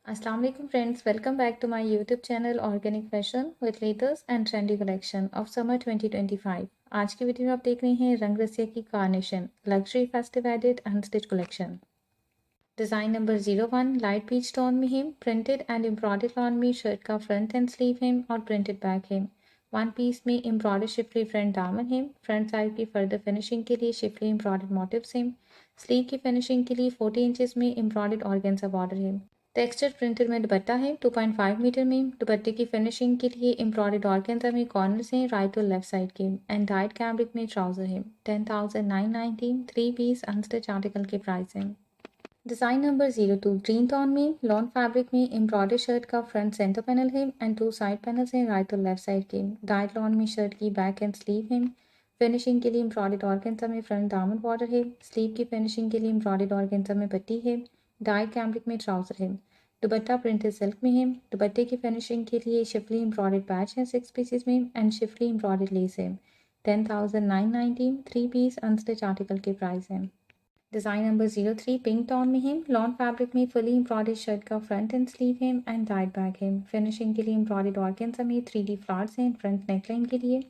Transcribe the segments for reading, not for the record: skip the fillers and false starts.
Assalamu alaikum friends, welcome back to my YouTube channel Organic Fashion with latest and trendy collection of summer 2025। आज की video में आप देख रहे हैं रंग रसिया की carnation luxury festive edit unstitched collection. Design number 01 light peach tone में है, प्रिंटेड एंड एम्ब्रॉयडर्ड लॉन में शर्ट का फ्रंट एंड स्लीव है और प्रिंटेड बैक है। वन पीस में एम्ब्रॉयडर्ड शिफली फ्रंट दामन है। फ्रंट साइड की फर्दर फिनिशिंग के लिए शिफली एम्ब्रॉयडर्ड मोटिव्स हैं। स्लीव की फिनिशिंग के लिए 40 इंचेस में एम्ब्रॉयडर्ड ऑर्गेन्जा बॉर्डर है। टेक्सचर प्रिंटेड में दुपट्टा है 2.5 मीटर में। दुपट्टे की फिनिशिंग के लिए एम्ब्रॉयडर्ड ऑर्गेन्जा में कॉर्नर्स हैं राइट और लेफ्ट साइड के एंड डाइट कैम्ब्रिक में ट्राउजर है। 10,990 3 पीस अनस्टिच आर्टिकल के प्राइस हैं। डिज़ाइन नंबर 02 ग्रीन टोन में लॉन फैब्रिक में एम्ब्रॉयडर्ड शर्ट का फ्रंट सेंटर पैनल है एंड टू साइड पैनल्स हैं राइट और लेफ्ट साइड के। डाइट लॉन में शर्ट की बैक एंड स्लीव है। फिनिशिंग के लिए एम्ब्रॉयडर्ड ऑर्गेन्जा में फ्रंट दामन बॉर्डर है। स्लीव की फिनिशिंग के लिए एम्ब्रॉयडर्ड ऑर्गेन्जा में पट्टी है। डाइट कैम्ब्रिक में ट्राउजर है। दुपट्टा प्रिंटेड सिल्क में है। दुपट्टे की फिनिशिंग के लिए शिफली एम्ब्रॉयडर्ड पैच है 6 पीसेस में एंड शिफली एम्ब्रॉयडर्ड लेस है। 10,990 3 पीस अनस्टिच आर्टिकल के प्राइस हैं। डिज़ाइन नंबर 03 पिंक टोन में है। लॉन फैब्रिक में फुली एम्ब्रॉयडर्ड शर्ट का फ्रंट एंड स्लीव है एंड डाइट बैक है। फिनिशिंग के लिए एम्ब्रॉयडर्ड ऑर्गेन्जा में 3D फ्लावर्स हैं फ्रंट नेकलाइन के लिए।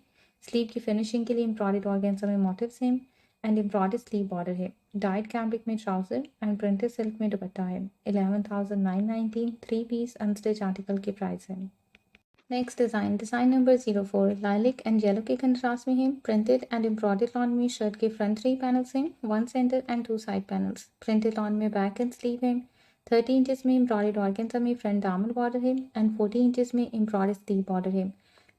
स्लीव की फिनिशिंग के लिए एम्ब्रॉयडर्ड ऑर्गेन्जा में मोटिव्स हैं एंड एम्ब्रॉयडर्ड स्लीव बॉर्डर है। डाइट कैम्ब्रिक में ट्राउजर एंड प्रिंटेड सिल्क में दुपट्टा है। 11,990 3 पीस अनस्टिच आर्टिकल के प्राइस है। Next design number 04 lilac and yellow के कंट्रास्ट में है। प्रिंटेड एंड एम्ब्रॉयडर्ड लॉन में शर्ट के फ्रंट 3 पैनल्स हैं, 1 centre and 2 side panels. Printed lawn में बैक एंड स्लीव है। 30 इंचेस में एम्ब्रॉयडर्ड ऑर्गेन्जा में फ्रंट दामन बॉर्डर है एंड 40 इंचेस में एम्ब्रॉयडर्ड स्लीव बॉर्डर है।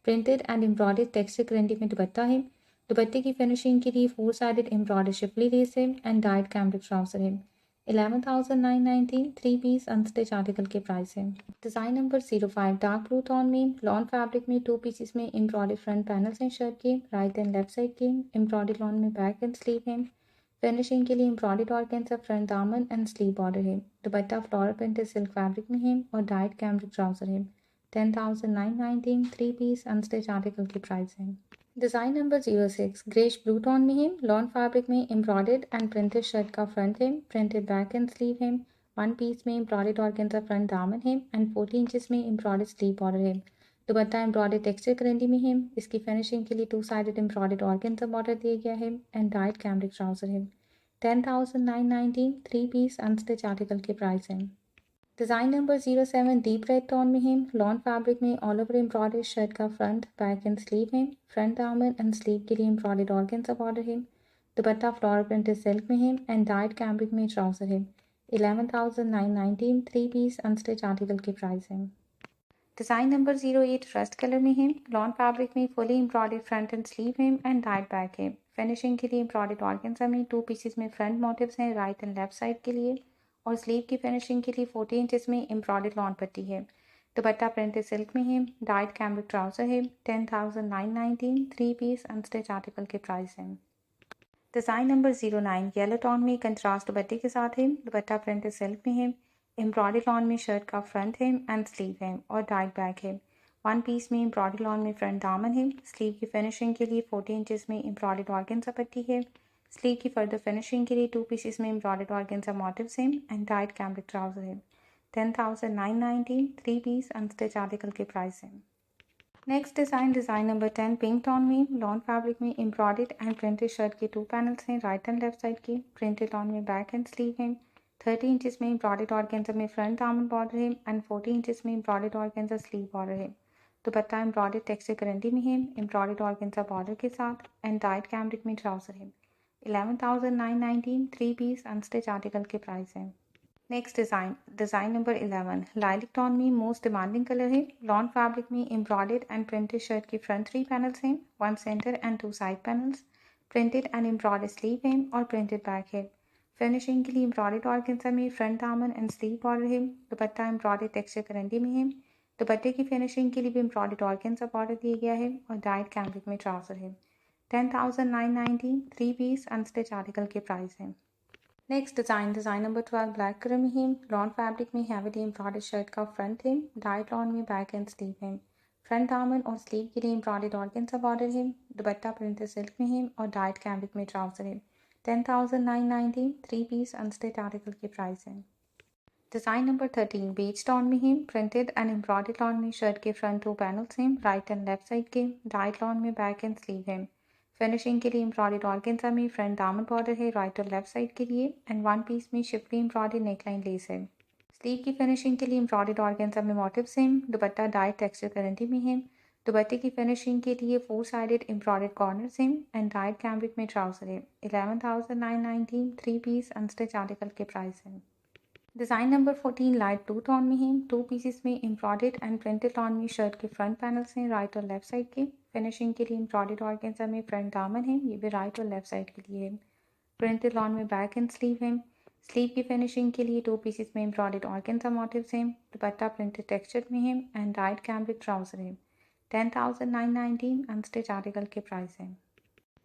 प्रिंटेड एंड एम्ब्रॉयडर्ड टेक्सचर ग्रेंडी में दुपट्टा है। दुपट्टे की फिनिशिंग के लिए 4 साइडेड एम्ब्रॉयडर्ड शिफली लेस है एंड डाइट कैम्ब्रिक ट्राउजर है। 11,990 3 पीस अनस्टिच आर्टिकल के प्राइस है। Design number 05 dark blue tone में लॉन फैब्रिक में 2 पीसेस में एम्ब्रॉयडर्ड फ्रंट पैनल्स हैं शर्ट के राइट एंड लेफ्ट साइड के। एम्ब्रॉयडर्ड लॉन में बैक एंड स्लीव है। फिनिशिंग के लिए एम्ब्रॉयडर्ड ऑर्गेन्जा फ्रंट दामन एंड स्लीव बॉर्डर है। दुपट्टा फ्लोरल प्रिंटेड सिल्क फैब्रिक में है और डाइट कैम्ब्रिक ट्राउजर है। 10,990 3 पीस अनस्टिच आर्टिकल की प्राइस है। Design number 06 greyish blue tone में है। लॉन फैब्रिक में एम्ब्रॉयडर्ड एंड प्रिंटेड शर्ट का फ्रंट है। प्रिंटेड बैक एंड स्लीव है। 1 पीस में एम्ब्रॉयडर्ड ऑर्गेन्जा फ्रंट दामन है एंड 40 इंचेस में एम्ब्रॉयडर्ड स्लीव बॉर्डर है। दुपट्टा एम्ब्रॉयडर्ड टेक्सचर करेंडी में है। इसकी फिनिशिंग के लिए 2 साइडेड एम्ब्रॉयडर्ड ऑर्गेन्जा बॉर्डर दिया गया है एंड डाइट कैम्ब्रिक ट्राउजर है। 10,990 3 पीस अनस्टिच आर्टिकल के प्राइस हैं। Design number 07 deep red tone में है। लॉन फैब्रिक में ऑल ओवर एम्ब्रॉयडर्ड शर्ट का फ्रंट बैक एंड स्लीव है। फ्रंट दामन एंड स्लीव के लिए एम्ब्रॉयडर्ड ऑर्गेन्जा बॉर्डर है। दुपट्टा फ्लोरल प्रिंटेड सिल्क में है एंड डाइट कैम्ब्रिक में ट्राउजर है। 11,990 3 पीस अनस्टिच आर्टिकल के प्राइस है। डिज़ाइन नंबर 08 रस्ट कलर में है। लॉन फैब्रिक में fully embroidered front and sleeve है एंड डाइट बैक है। फिनिशिंग के लिए एम्ब्रॉयडर्ड ऑर्गेन्जा में 2 पीसेस में फ्रंट मोटिव्स हैं राइट एंड लेफ्ट साइड के लिए और स्लीव की फिनिशिंग के लिए 40 इंचेस में एम्ब्रॉयडर्ड लॉन पट्टी है। दुपट्टा प्रिंटेड सिल्क में है। डाइट कैम्ब्रिक ट्राउजर है। 10,990 3 पीस अनस्टिच आर्टिकल के प्राइस हैं। डिज़ाइन नंबर 09 येलो टोन में कंट्रास्ट दुपट्टे के साथ है। दुपट्टा प्रिंटेड सिल्क में है। एम्ब्रॉयडर्ड लॉन में शर्ट का फ्रंट है एंड स्लीव है और डाइट बैक है। 1 पीस में एम्ब्रॉयडर्ड लॉन में फ्रंट दामन है। स्लीव की फिनिशिंग के लिए 40 इंचेस में एम्ब्रॉयडर्ड ऑर्गेन्जा पट्टी है। स्लीव की फर्दर फिनिशिंग के लिए 2 पीसेस में एम्ब्रॉयडर्ड ऑर्गेन्जा मोटिव्स हैं एंड डाइट कैम्ब्रिक ट्राउजर है। 10,990 3 पीस अनस्टिच आर्टिकल के प्राइस हैं। Next design number 10 pink tone में लॉन फैब्रिक में एम्ब्रॉयडर्ड एंड प्रिंटेड शर्ट के 2 पैनल्स हैं राइट एंड लेफ्ट साइड के। प्रिंटेड लॉन में बैक एंड स्लीव है। 30 इंचेस में एम्ब्रॉयडर्ड ऑर्गेन्जा में फ्रंट दामन बॉर्डर है एंड 40 इंचेस में एम्ब्रॉयडर्ड ऑर्गेन्जा स्लीव बॉर्डर है। दुपट्टा एम्ब्रॉयडर्ड टेक्सचर करंडी में है एम्ब्रॉयडर्ड ऑर्गेन्जा बॉर्डर के साथ एंड डाइट कैम्ब्रिक में ट्राउजर है। 11,990 3 पीस अनस्टिच आर्टिकल के प्राइस हैं। Next design number 11 lilac tone में मोस्ट डिमांडिंग कलर है। लॉन फैब्रिक में एम्ब्रॉयडर्ड एंड प्रिंटेड शर्ट के फ्रंट 3 पैनल्स हैं, 1 centre and 2 side panels. Printed and embroidered sleeve है और प्रिंटेड बैक है। फिनिशिंग के लिए एम्ब्रॉयडर्ड ऑर्गेन्जा में फ्रंट दामन एंड स्लीव बॉर्डर है। दुपट्टा एम्ब्रॉयडर्ड टेक्सचर करंडी में है। दुपट्टे की फिनिशिंग के लिए भी एम्ब्रॉयडर्ड ऑर्गेन्जा बॉर्डर दिया गया है और डाइट कैम्ब्रिक में ट्राउजर है। 10,990 3 पीस अनस्टिच आर्टिकल के प्राइस हैं। Next design number 12 black colour में है। लॉन फैब्रिक में हैवीली एम्ब्रॉयडर्ड शर्ट का फ्रंट है। डाइट लॉन में बैक एंड स्लीव है। फ्रंट दामन और स्लीव के लिए एम्ब्रॉयडर्ड ऑर्गेन्जा बॉर्डर है। दुपट्टा प्रिंटेड सिल्क में है और डाइट कैम्ब्रिक में ट्राउजर है। 10,990 3 पीस अनस्टिच आर्टिकल के प्राइस है। डिज़ाइन नंबर 13 बीच टोन में है, प्रिंटेड एंड एम्ब्रॉयडर्ड लॉन में शर्ट के फ्रंट 2 पैनल्स हैं, राइट एंड लेफ्ट साइड के। डाइट लॉन में बैक एंड स्लीव है। फिनिशिंग के लिए एम्ब्रॉयडर्ड ऑर्गेन्जा में फ्रंट दामन बॉर्डर है राइट और लेफ्ट साइड के लिए, एंड वन पीस में शिफली एम्ब्रॉयडर्ड नेकलाइन लेस है। स्लीव की फिनिशिंग के लिए एम्ब्रॉयडर्ड ऑर्गेन्जा में मोटिव सेम, दुपट्टा डाइट टेक्सचर गारंटी में है। दुपट्टे की फिनिशिंग के लिए 4 sided embroidered corner same and diet cambric में ट्राउजर है। 11,919 3 पीस अनस्टिच आर्टिकल के प्राइस है। Design number 14 light blue tone में है, 2 पीसेस में एम्ब्रॉयडर्ड एंड प्रिंटेड टोन में शर्ट के फ्रंट पैनल्स हैं राइट और लेफ्ट साइड के। फिनिशिंग के लिए एम्ब्रॉयडर्ड ऑर्गेन्जा में फ्रंट दामन है, ये भी राइट और लेफ्ट साइड के लिए है। प्रिंटेड लॉन में बैक एंड स्लीव है। स्लीव की फिनिशिंग के लिए 2 पीसेस में एम्ब्रॉयडर्ड ऑर्गेन्जा मोटिव्स हैं, दुपट्टा प्रिंटेड टेक्सचर में है एंड डाइट कैम्ब्रिक ट्राउजर है। 10,919 अनस्टिच आर्टिकल के प्राइस है।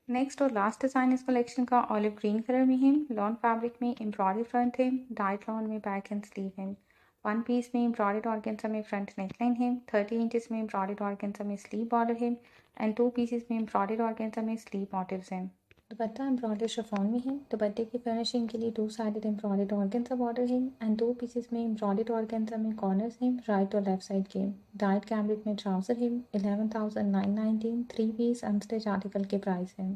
नेक्स्ट और लास्ट डिज़ाइन इस कलेक्शन का ऑलिव ग्रीन कलर में है, लॉन फैब्रिक में एम्ब्रॉयडरी फ्रंट है, डाइट लॉन में बैक एंड स्लीव है। वन पीस में एम्ब्रॉयडर्ड ऑर्गेन्जा में फ्रंट नेकलाइन है, 30 इंचेस में एम्ब्रॉयडर्ड ऑर्गेन्जा में स्लीव बॉर्डर है एंड 2 पीसेस में एम्ब्रॉयडर्ड ऑर्गेन्जा में स्लीव मोटिव्स हैं। दुपट्टा एम्ब्रॉयडर्ड शिफॉन में है, दुपट्टे की फिनिशिंग के लिए 2 साइडेड एम्ब्रॉयडर्ड ऑर्गेन्जा बॉर्डर है एंड 2 पीसेस में एम्ब्रॉयडर्ड ऑर्गेन्जा में कॉर्नर्स हैं राइट और लेफ्ट साइड के। डाइट कैम्ब्रिक में ट्राउजर है। 11,919 3 पीस अनस्टिच आर्टिकल के प्राइस है।